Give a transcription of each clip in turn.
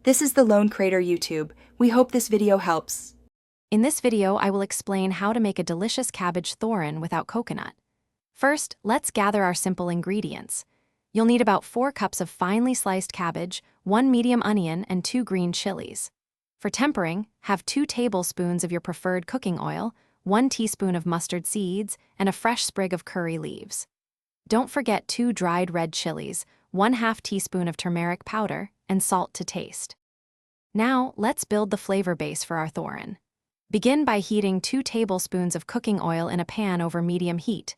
This is the Lone Crater YouTube. We hope this video helps. In this video, I will explain how to make a delicious cabbage thoran without coconut. First, let's gather our simple ingredients. You'll need about 4 cups of finely sliced cabbage, 1 medium onion, and 2 green chilies. For tempering, have 2 tablespoons of your preferred cooking oil, 1 teaspoon of mustard seeds, and a fresh sprig of curry leaves. Don't forget 2 dried red chilies, 1/2 teaspoon of turmeric powder, and salt to taste. Now, let's build the flavor base for our thoran. Begin by heating 2 tablespoons of cooking oil in a pan over medium heat.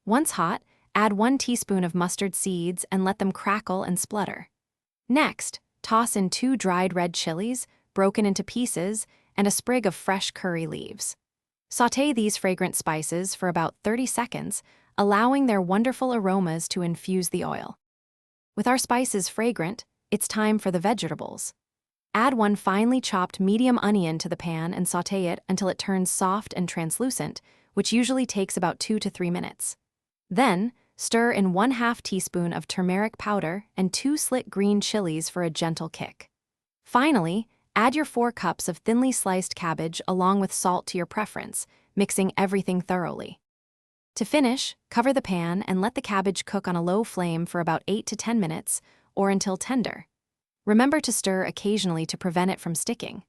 Once hot, add 1 teaspoon of mustard seeds and let them crackle and splutter. Next, toss in 2 dried red chilies, broken into pieces, and a sprig of fresh curry leaves. Sauté these fragrant spices for about 30 seconds, allowing their wonderful aromas to infuse the oil. With our spices fragrant, it's time for the vegetables. Add 1 finely chopped medium onion to the pan and sauté it until it turns soft and translucent, which usually takes about 2 to 3 minutes. Then, stir in 1/2 teaspoon of turmeric powder and 2 slit green chilies for a gentle kick. Finally, add your 4 cups of thinly sliced cabbage along with salt to your preference, mixing everything thoroughly. To finish, cover the pan and let the cabbage cook on a low flame for about 8 to 10 minutes, or until tender. Remember to stir occasionally to prevent it from sticking.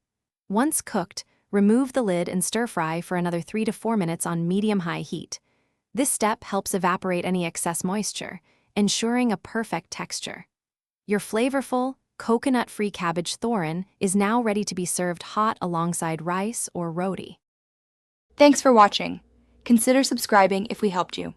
Once cooked, remove the lid and stir-fry for another 3 to 4 minutes on medium-high heat. This step helps evaporate any excess moisture, ensuring a perfect texture. Your flavorful, coconut-free cabbage thoran is now ready to be served hot alongside rice or roti. Thanks for watching. Consider subscribing if we helped you.